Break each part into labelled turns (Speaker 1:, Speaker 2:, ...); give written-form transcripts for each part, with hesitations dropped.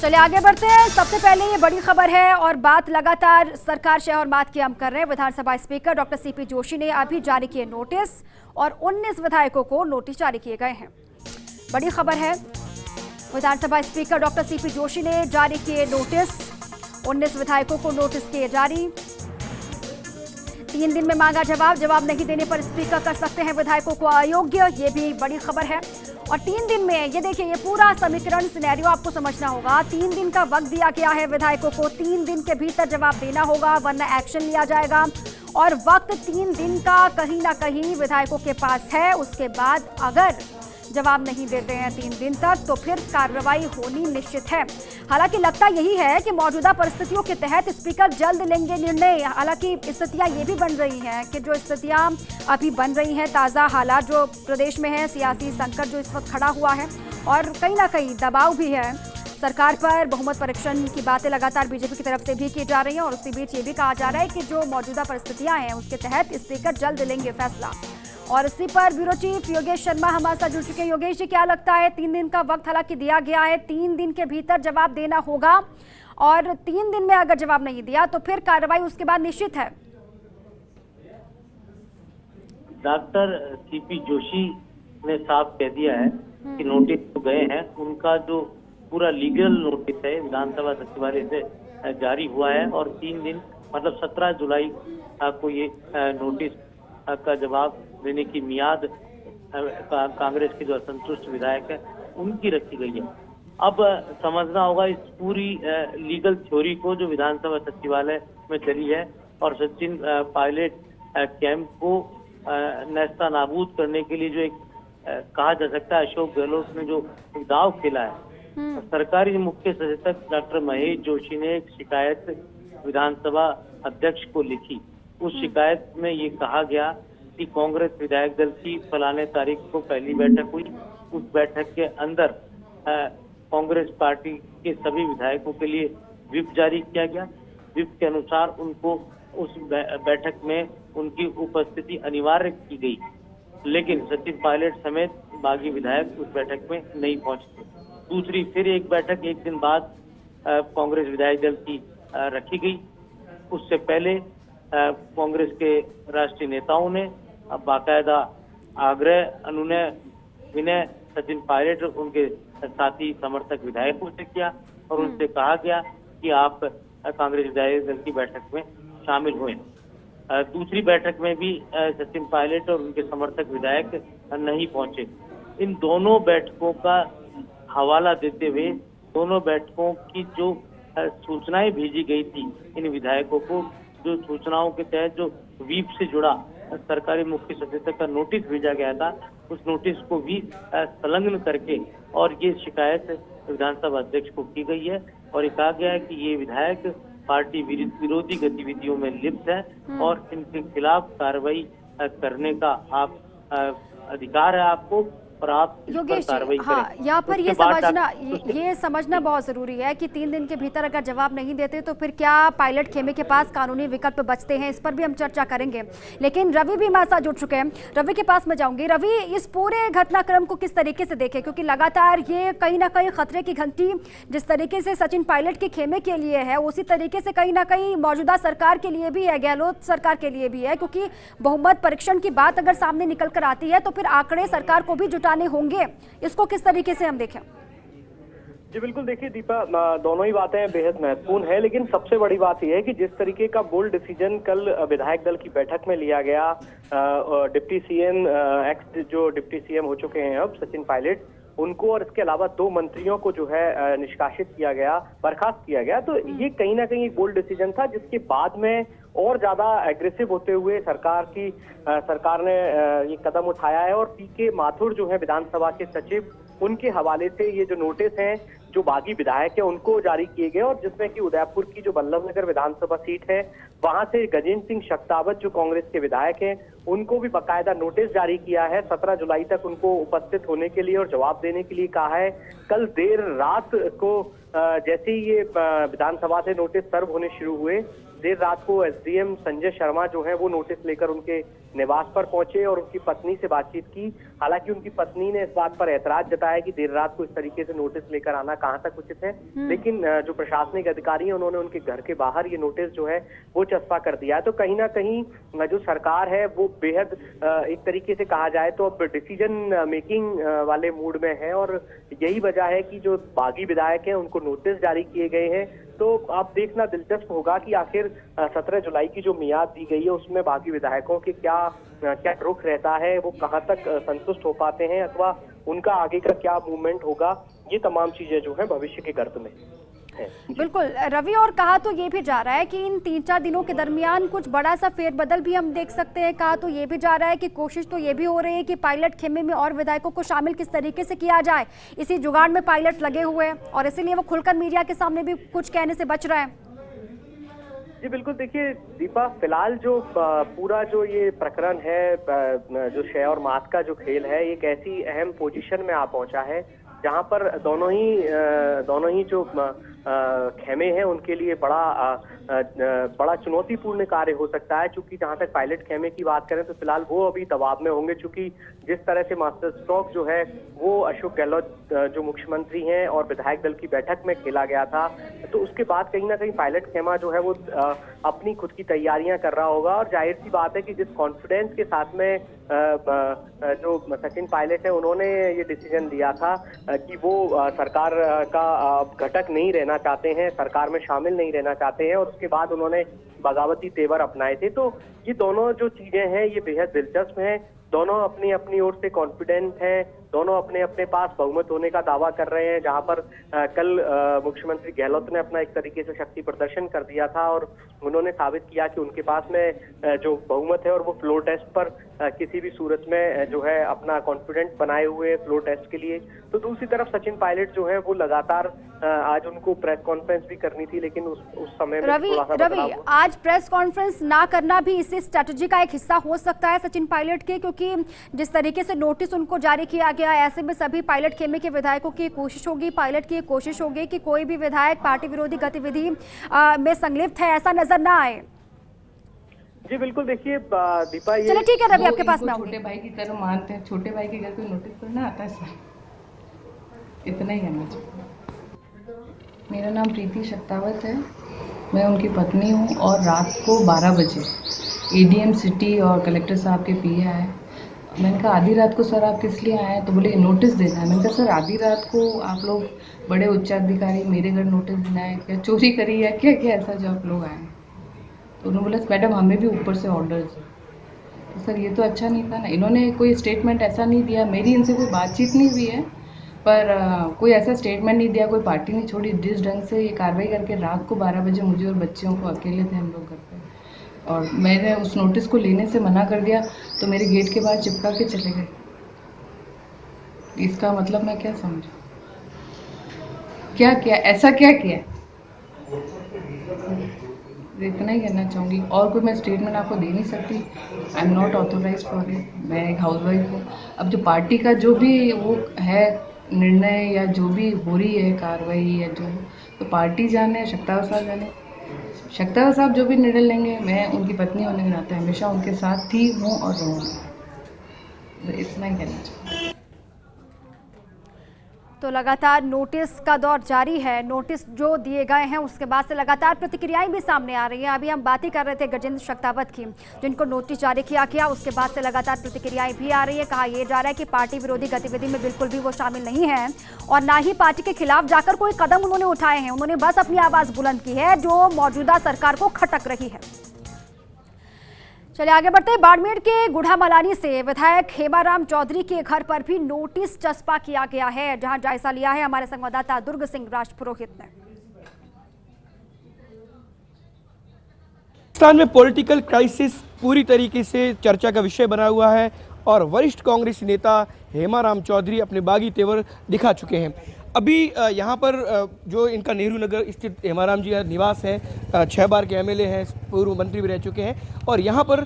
Speaker 1: चलिए आगे बढ़ते हैं। सबसे पहले ये बड़ी खबर है और बात लगातार सरकार शह और मात की हम कर रहे हैं। विधानसभा स्पीकर डॉक्टर सीपी जोशी ने अभी जारी किए नोटिस और 19 विधायकों को नोटिस जारी किए गए हैं। बड़ी खबर है, विधानसभा स्पीकर डॉक्टर सीपी जोशी ने जारी किए नोटिस, 19 विधायकों को नोटिस किए जारी। 3 दिन में मांगा जवाब नहीं देने पर स्पीकर कर सकते हैं विधायकों को अयोग्य, ये भी बड़ी खबर है। और 3 दिन में ये देखिए, ये पूरा समीकरण सिनेरियो आपको समझना होगा। 3 दिन का वक्त दिया गया है विधायकों को, 3 दिन के भीतर जवाब देना होगा वरना एक्शन लिया जाएगा। और वक्त 3 दिन का कहीं ना कहीं विधायकों के पास है। उसके बाद अगर जवाब नहीं देते हैं 3 दिन तक तो फिर कार्रवाई होनी निश्चित है। हालांकि लगता यही है कि मौजूदा परिस्थितियों के तहत स्पीकर जल्द लेंगे निर्णय। हालांकि स्थितियां ये भी बन रही हैं कि जो स्थितियां अभी बन रही हैं, ताज़ा हालात जो प्रदेश में है, सियासी संकट जो इस वक्त खड़ा हुआ है और कहीं ना कहीं दबाव भी है सरकार पर। बहुमत परीक्षण की बातें लगातार बीजेपी की तरफ से भी की जा रही हैं और उसी बीच ये भी कहा जा रहा है कि जो मौजूदा परिस्थितियां हैं उसके तहत स्पीकर जल्द लेंगे फैसला। और इसी पर ब्यूरो चीफ योगेश शर्मा हमारे साथ जुड़ चुके हैं। योगेश जी, क्या लगता है, 3 दिन का वक्त हालांकि दिया गया है, 3 दिन के भीतर जवाब देना होगा और 3 दिन में अगर जवाब नहीं दिया तो फिर कार्रवाई उसके बाद निश्चित है।
Speaker 2: डॉक्टर सीपी जोशी ने साफ कह दिया है कि नोटिस तो गए हैं, उनका जो पूरा लीगल नोटिस है विधानसभा सचिवालय से जारी हुआ है और 3 दिन मतलब 17 जुलाई को ये नोटिस का जवाब देने की मियाद कांग्रेस के जो असंतुष्ट विधायक है उनकी रखी गई है। अब समझना होगा इस पूरी लीगल थ्योरी को जो विधानसभा सचिवालय में चली है और सचिन पायलट कैंप को नेस्ता नाबूद करने के लिए जो एक कहा जा सकता है अशोक गहलोत ने जो दाव खेला है। सरकारी मुख्य सचेतक डॉक्टर महेश जोशी ने एक शिकायत विधानसभा अध्यक्ष को लिखी। उस शिकायत में ये कहा गया कि कांग्रेस विधायक दल की फलाने तारीख को पहली बैठक हुई। उस बैठक के अंदर कांग्रेस पार्टी के सभी विधायकों के लिए व्हिप जारी किया गया। व्हिप के अनुसार उनको उस बैठक में उनकी उपस्थिति अनिवार्य की गई, लेकिन सचिन पायलट समेत बागी विधायक उस बैठक में नहीं पहुंचे। दूसरी फिर एक बैठक 1 दिन बाद कांग्रेस विधायक दल की रखी गई। उससे पहले कांग्रेस के राष्ट्रीय नेताओं ने बाकायदा आग्रह अनुनय विनय सचिन पायलट और उनके साथी समर्थक विधायकों से किया और उनसे कहा गया कि आप कांग्रेस विधायक दल की बैठक में शामिल हुए। दूसरी बैठक में भी सचिन पायलट और उनके समर्थक विधायक नहीं पहुंचे। इन दोनों बैठकों का हवाला देते हुए दोनों बैठकों की जो सूचनाएं भेजी गई थी इन विधायकों को, जो सूचनाओं के तहत जो व्हीप से जुड़ा सरकारी मुख्य सचेतक का नोटिस भेजा गया था, उस नोटिस को भी संलग्न करके और ये शिकायत विधानसभा अध्यक्ष को की गई है और ये कहा गया है कि ये विधायक पार्टी विरोधी गतिविधियों में लिप्त है और इनके खिलाफ कार्रवाई करने का आप अधिकार है आपको और आप इस पर कार्रवाई करें।
Speaker 1: हाँ, यहाँ पर ये समझना बहुत जरूरी है कि 3 दिन के भीतर अगर जवाब नहीं देते तो फिर क्या पायलट खेमे के पास कानूनी विकल्प बचते हैं, इस पर भी हम चर्चा करेंगे। लेकिन रवि भी हमारे साथ जुड़ चुके हैं, रवि के पास मैं जाऊंगी। रवि, इस पूरे घटनाक्रम को किस तरीके से देखें, क्योंकि लगातार ये कहीं ना कहीं खतरे की घंटी जिस तरीके से सचिन पायलट के खेमे के लिए है उसी तरीके से कहीं ना कहीं मौजूदा सरकार के लिए भी है, गहलोत सरकार के लिए भी है, क्योंकि बहुमत परीक्षण की बात अगर सामने निकल कर आती है तो फिर आंकड़े सरकार को भी जुटाने होंगे। इसको किस तरीके से हम देखें?
Speaker 3: जी बिल्कुल, देखिए दीपा, दोनों ही बातें बेहद महत्वपूर्ण है, लेकिन सबसे बड़ी बात यह है कि जिस तरीके का बोल्ड डिसीजन कल विधायक दल की बैठक में लिया गया, डिप्टी सीएम एक्स जो डिप्टी सीएम हो चुके हैं अब सचिन पायलट, उनको और इसके अलावा 2 मंत्रियों को जो है निष्कासित किया गया, बर्खास्त किया गया, तो ये कहीं ना कहीं एक बोल्ड डिसीजन था जिसके बाद में और ज्यादा एग्रेसिव होते हुए सरकार ने ये कदम उठाया है। और पीके माथुर जो है विधानसभा के सचिव, उनके हवाले से ये जो नोटिस हैं जो बागी विधायक है उनको जारी किए गए और जिसमें कि उदयपुर की जो बल्लभनगर विधानसभा सीट है वहां से गजेंद्र सिंह शक्तावत जो कांग्रेस के विधायक हैं उनको भी बकायदा नोटिस जारी किया है। 17 जुलाई तक उनको उपस्थित होने के लिए और जवाब देने के लिए कहा है। कल देर रात को जैसे ही ये विधानसभा से नोटिस सर्व होने शुरू हुए देर रात को एसडीएम संजय शर्मा जो है वो नोटिस लेकर उनके निवास पर पहुंचे और उनकी पत्नी से बातचीत की। हालांकि उनकी पत्नी ने इस बात पर ऐतराज जताया कि देर रात को इस तरीके से नोटिस लेकर आना कहां तक उचित है, लेकिन जो प्रशासनिक अधिकारी हैं उन्होंने उनके घर के बाहर ये नोटिस जो है वो चस्पा कर दिया है। तो कहीं ना कहीं जो सरकार है वो बेहद एक तरीके से कहा जाए तो अब डिसीजन मेकिंग वाले मूड में है, और यही वजह है कि जो बागी विधायक हैं उनको नोटिस जारी किए गए हैं। तो आप देखना दिलचस्प होगा कि आखिर 17 जुलाई की जो मियाद दी गई है उसमें बागी विधायकों के क्या रुख रहता है, वो कहां तक संतुष्ट हो पाते हैं अथवा उनका आगे का क्या मूवमेंट होगा। ये तमाम चीजें जो है भविष्य के गर्त में है।
Speaker 1: बिल्कुल रवि, और कहा तो ये भी जा रहा है कि इन 3-4 दिनों के दरमियान कुछ बड़ा सा फेरबदल भी हम देख सकते हैं। कहा तो ये भी जा रहा है कि कोशिश तो ये भी हो रही है कि पायलट खेमे में और विधायकों को शामिल किस तरीके से किया जाए। इसी जुगाड़ में पायलट लगे हुए हैं और इसीलिए वो खुलकर मीडिया के सामने भी कुछ कहने से बच रहा है।
Speaker 3: जी बिल्कुल, देखिए दीपा, फिलहाल जो पूरा जो ये प्रकरण है, जो शय और मात का जो खेल है, एक ऐसी अहम पोजीशन में आ पहुंचा है जहां पर दोनों ही जो खेमे हैं उनके लिए बड़ा चुनौतीपूर्ण कार्य हो सकता है। चूंकि जहां तक पायलट खेमे की बात करें तो फिलहाल वो अभी दबाव में होंगे, चूंकि जिस तरह से मास्टर स्ट्रोक जो है वो अशोक गहलोत जो मुख्यमंत्री हैं और विधायक दल की बैठक में खेला गया था, तो उसके बाद कहीं ना कहीं पायलट खेमा जो है वो अपनी खुद की तैयारियां कर रहा होगा। और जाहिर सी बात है कि जिस कॉन्फिडेंस के साथ में जो सचिन पायलट है उन्होंने ये डिसीजन लिया था कि वो सरकार का घटक नहीं रहना चाहते हैं, सरकार में शामिल नहीं रहना चाहते हैं, और उसके बाद उन्होंने बगावती तेवर अपनाए थे। तो ये दोनों जो चीजें हैं ये बेहद दिलचस्प हैं। दोनों अपनी अपनी ओर से कॉन्फिडेंट हैं, दोनों अपने अपने पास बहुमत होने का दावा कर रहे हैं। जहां पर कल मुख्यमंत्री गहलोत ने अपना एक तरीके से शक्ति प्रदर्शन कर दिया था और उन्होंने साबित किया कि उनके पास में जो बहुमत है और वो फ्लोर टेस्ट पर किसी भी सूरत में जो है अपना कॉन्फिडेंट बनाए हुए फ्लोर टेस्ट के लिए। तो दूसरी तरफ सचिन पायलट जो है वो लगातार आज उनको प्रेस कॉन्फ्रेंस भी करनी थी, लेकिन उस समय में
Speaker 1: रवि आज प्रेस कॉन्फ्रेंस ना करना भी इसी स्ट्रेटजी का एक हिस्सा हो सकता है सचिन पायलट के, क्योंकि जिस तरीके से नोटिस उनको जारी किया गया, ऐसे में सभी पायलट खेमे के विधायकों की कोशिश होगी, पायलट की कोशिश होगी कि कोई भी विधायक पार्टी विरोधी गतिविधि में संलिप्त है ऐसा नजर ना आए।
Speaker 3: जी बिल्कुल, देखिए दीपा, ये
Speaker 1: चलिए ठीक है रवि, आपके पास में
Speaker 4: छोटे भाई की तरह मानते हैं। छोटे भाई के घर कोई नोटिस करना आता है सर, इतना ही करना चाहिए। मेरा नाम प्रीति शक्तावत है, मैं उनकी पत्नी हूँ और रात को 12 बजे एडीएम सिटी और कलेक्टर साहब के पीए आए। मैंने कहा आधी रात को सर आप किस लिए आए हैं, तो बोले नोटिस देना है। मैंने कहा सर आधी रात को आप लोग बड़े उच्चाधिकारी मेरे घर नोटिस देना है क्या, चोरी करी है क्या क्या ऐसा जो आप लोग आए हैं। तो उन्होंने बोला मैडम हमें भी ऊपर से ऑर्डर्स है। तो सर ये तो अच्छा नहीं था ना, इन्होंने कोई स्टेटमेंट ऐसा नहीं दिया, मेरी इनसे कोई बातचीत नहीं हुई है, पर कोई ऐसा स्टेटमेंट नहीं दिया, कोई पार्टी नहीं छोड़ी। जिस ढंग से ये कार्रवाई करके रात को 12 बजे मुझे और बच्चों को, अकेले थे हम लोग घर पे, और मैंने उस नोटिस को लेने से मना कर दिया तो मेरे गेट के बाहर चिपका के चले गए। इसका मतलब मैं क्या समझूं, क्या किया, ऐसा क्या किया, इतना ही कहना चाहूँगी। और कोई मैं स्टेटमेंट आपको दे नहीं सकती, I am not authorise for it, मैं एक हाउसवाइफ हूँ। अब जो पार्टी का जो भी वो है निर्णय या जो भी हो रही है कार्रवाई या जो, तो पार्टी जाने, शक्तावत साहब जाने, शक्तावत साहब जो भी निर्णय लेंगे, मैं उनकी पत्नी होने के नाते हमेशा उनके साथ थी, हूँ और रहूँगी। इतना ही कहना चाहिए।
Speaker 1: तो लगातार नोटिस का दौर जारी है, नोटिस जो दिए गए हैं उसके बाद से लगातार प्रतिक्रियाएं भी सामने आ रही हैं। अभी हम बात ही कर रहे थे गजेंद्र शक्तावत की, जिनको नोटिस जारी किया गया, उसके बाद से लगातार प्रतिक्रियाएं भी आ रही है। कहा यह जा रहा है कि पार्टी विरोधी गतिविधि में बिल्कुल भी वो शामिल नहीं है और ना ही पार्टी के खिलाफ जाकर कोई कदम उन्होंने उठाए हैं। उन्होंने बस अपनी आवाज बुलंद की है जो मौजूदा सरकार को खटक रही है। चलिए आगे बढ़ते हैं। बाड़मेर के गुढ़ामलानी से विधायक हेमाराम चौधरी के घर पर भी नोटिस चस्पा किया गया है, जहां जायजा लिया है हमारे संवाददाता दुर्ग सिंह राजपुरोहित ने।
Speaker 5: पाकिस्तान में पॉलिटिकल क्राइसिस पूरी तरीके से चर्चा का विषय बना हुआ है और वरिष्ठ कांग्रेसी नेता हेमाराम चौधरी अपने बागी तेवर दिखा चुके हैं। अभी यहाँ पर जो इनका नेहरू नगर स्थित हेमाराम जी निवास है, 6 बार के एमएलए हैं, पूर्व मंत्री भी रह चुके हैं और यहाँ पर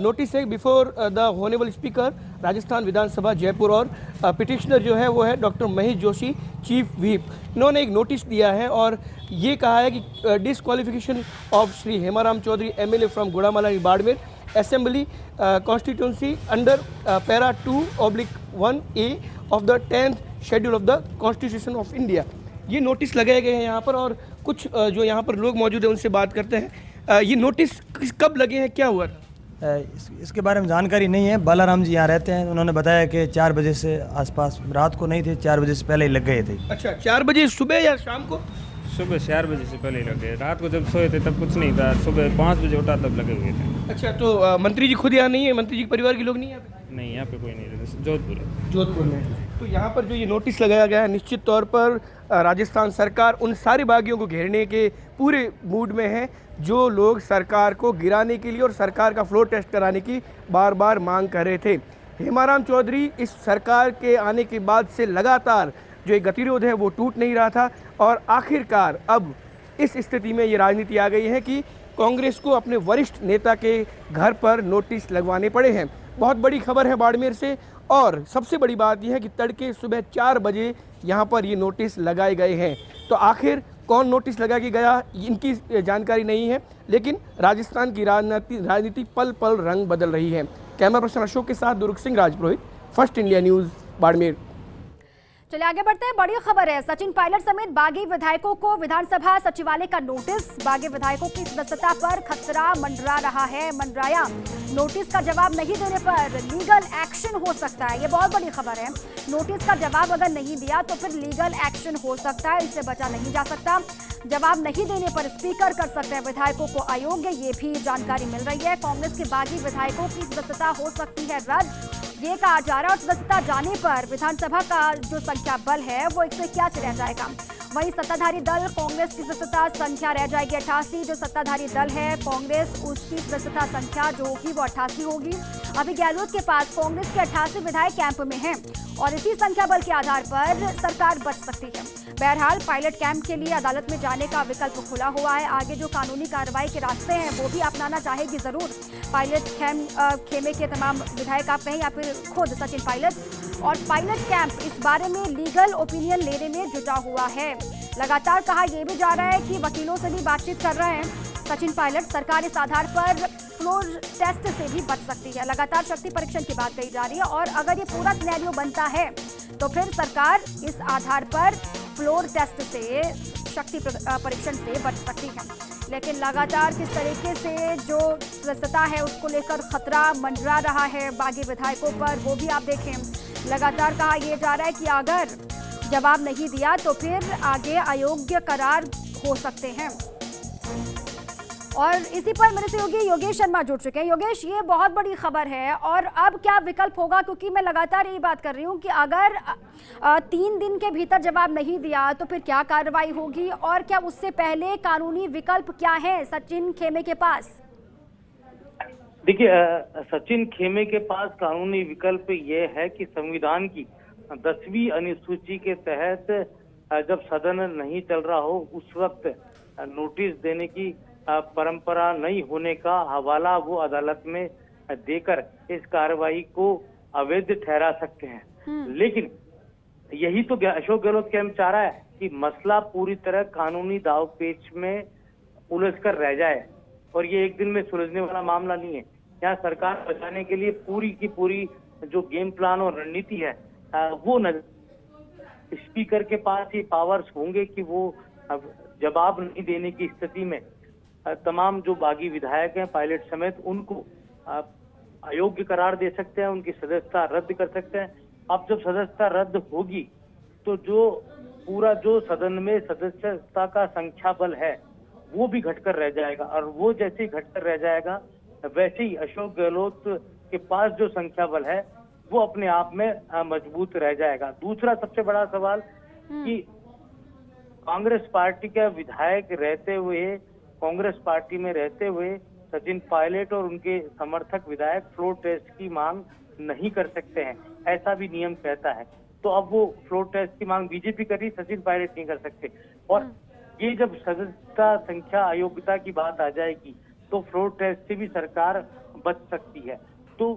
Speaker 5: नोटिस है बिफोर द होनेबल स्पीकर राजस्थान विधानसभा जयपुर और पिटिशनर जो है वो है doctor Mahesh Joshi, chief whip. इन्होंने एक नोटिस दिया है और ये कहा है कि disqualification of Shri Hemaram Chaudhary MLA from Gudamalani Barmer assembly constituency under para 2/1A of the 10th schedule of the constitution of India. ये नोटिस लगाए गए हैं यहाँ पर और कुछ जो यहाँ पर लोग मौजूद हैं उनसे बात करते हैं। ये नोटिस कब लगे हैं, क्या हुआ?
Speaker 6: इसके बारे में जानकारी नहीं है। बालाराम जी यहाँ रहते हैं, उन्होंने बताया कि 4 बजे से आसपास, रात को नहीं थे, 4 बजे से पहले ही लग गए थे।
Speaker 5: अच्छा, 4 बजे सुबह या शाम को?
Speaker 7: सुबह 4 बजे से पहले ही लग गए। रात को जब सोए थे तब कुछ नहीं था, सुबह 5 बजे उठा तब लगे हुए थे।
Speaker 5: अच्छा, तो मंत्री जी खुद यहाँ नहीं है? मंत्री जी के परिवार के लोग नहीं है?
Speaker 7: नहीं, यहाँ पे कोई नहीं रहता, जोधपुर है।
Speaker 5: जोधपुर में। तो यहाँ पर जो ये नोटिस लगाया गया है, निश्चित तौर पर राजस्थान सरकार उन सारे बागियों को घेरने के पूरे मूड में है जो लोग सरकार को गिराने के लिए और सरकार का फ्लोर टेस्ट कराने की बार बार मांग कर रहे थे। हेमाराम चौधरी इस सरकार के आने के बाद से लगातार जो एक गतिरोध है वो टूट नहीं रहा था और आखिरकार अब इस स्थिति में ये राजनीति आ गई है कि कांग्रेस को अपने वरिष्ठ नेता के घर पर नोटिस लगवाने पड़े हैं। बहुत बड़ी खबर है बाड़मेर से और सबसे बड़ी बात यह है कि तड़के सुबह 4 बजे यहाँ पर ये नोटिस लगाए गए हैं। तो आखिर कौन नोटिस लगा के गया इनकी जानकारी नहीं है, लेकिन राजस्थान की राजनीति पल पल रंग बदल रही है। कैमरा पर्सन अशोक के साथ दुर्ग Singh Rajpurohit, first India news, Barmer.
Speaker 1: चलिए आगे बढ़ते हैं। बड़ी खबर है, सचिन पायलट समेत बागी विधायकों को विधानसभा सचिवालय का नोटिस। बागी विधायकों की सदस्यता पर खतरा मंडराया। नोटिस का जवाब नहीं देने पर लीगल एक्शन हो सकता है। ये बहुत बड़ी खबर है। नोटिस का जवाब अगर नहीं दिया तो फिर लीगल एक्शन हो सकता है, इससे बचा नहीं जा सकता। जवाब नहीं देने पर स्पीकर कर सकते हैं विधायकों को अयोग्य, ये भी जानकारी मिल रही है। कांग्रेस के बागी विधायकों की सदस्यता हो सकती है रद्द, ये कहा जा रहा है। और सदस्यता जाने पर विधानसभा का जो संख्या बल है वो 181 रह जाएगा। वहीं सत्ताधारी दल कांग्रेस की सदस्यता संख्या रह जाएगी 88। जो सत्ताधारी दल है कांग्रेस, उसकी सदस्यता संख्या जो होगी वो 88 होगी। अभी गहलोत के पास कांग्रेस के 88 विधायक कैंप में हैं और इसी संख्या बल के आधार पर सरकार बच सकती है। बहरहाल पायलट कैंप के लिए अदालत में जाने का विकल्प खुला हुआ है। आगे जो कानूनी कार्रवाई के रास्ते हैं वो भी अपनाना चाहेगी जरूर पायलट खेमे के तमाम विधायक आप कहें या फिर खुद सचिन पायलट। और पायलट कैंप इस बारे में लीगल ओपिनियन लेने में जुटा हुआ है। लगातार कहा यह भी जा रहा है कि वकीलों से भी बातचीत कर रहे हैं सचिन पायलट। सरकार इस आधार पर फ्लोर टेस्ट से भी बच सकती है। लगातार शक्ति परीक्षण की बात कही जा रही है और अगर ये पूरा सिनेरियो बनता है तो फिर सरकार इस आधार पर फ्लोर टेस्ट से, शक्ति परीक्षण से बच सकती है। लेकिन लगातार किस तरीके से जो सदस्यता है उसको लेकर खतरा मंडरा रहा है बागी विधायकों पर, वो भी आप देखें। लगातार कहा यह जा रहा है कि अगर जवाब नहीं दिया तो फिर आगे अयोग्य करार हो सकते हैं। और इसी पर मेरे से योगेश शर्मा जुड़ चुके हैं। योगेश, ये बहुत बड़ी खबर है और अब क्या विकल्प होगा, क्योंकि मैं लगातार यही बात कर रही हूँ कि अगर 3 दिन के भीतर जवाब नहीं दिया तो फिर क्या कार्रवाई होगी और क्या उससे पहले कानूनी विकल्प क्या है सचिन खेमे के पास?
Speaker 2: देखिए, सचिन खेमे के पास कानूनी विकल्प ये है कि संविधान की 10वीं अनुसूची के तहत जब सदन नहीं चल रहा हो उस वक्त नोटिस देने की परंपरा नहीं होने का हवाला वो अदालत में देकर इस कार्रवाई को अवैध ठहरा सकते हैं। लेकिन यही तो अशोक गहलोत कैंप चाह रहा है कि मसला पूरी तरह कानूनी दावपेच में उलझ कर रह जाए और ये एक दिन में सुलझने वाला मामला नहीं है। यहाँ सरकार बचाने के लिए पूरी की पूरी जो गेम प्लान और रणनीति है वो स्पीकर के पास ये पावर्स होंगे कि वो जवाब नहीं देने की स्थिति में तमाम जो बागी विधायक हैं पायलट समेत उनको अयोग्य करार दे सकते हैं, उनकी सदस्यता रद्द कर सकते हैं। अब जब सदस्यता रद्द होगी तो जो पूरा जो सदन में सदस्यता का संख्या बल है वो भी घटकर रह जाएगा और वो जैसे ही घटकर रह जाएगा वैसे ही अशोक गहलोत के पास जो संख्या बल है वो अपने आप में मजबूत रह जाएगा। दूसरा सबसे बड़ा सवाल कि कांग्रेस पार्टी का विधायक रहते हुए, कांग्रेस पार्टी में रहते हुए सचिन पायलट और उनके समर्थक विधायक फ्लोर टेस्ट की मांग नहीं कर सकते हैं, ऐसा भी नियम कहता है। तो अब वो फ्लोर टेस्ट की मांग बीजेपी कर रही, सचिन पायलट नहीं कर सकते। और ये जब सदस्यता संख्या अयोग्यता की बात आ जाएगी तो फ्लोर टेस्ट से भी सरकार बच सकती है। तो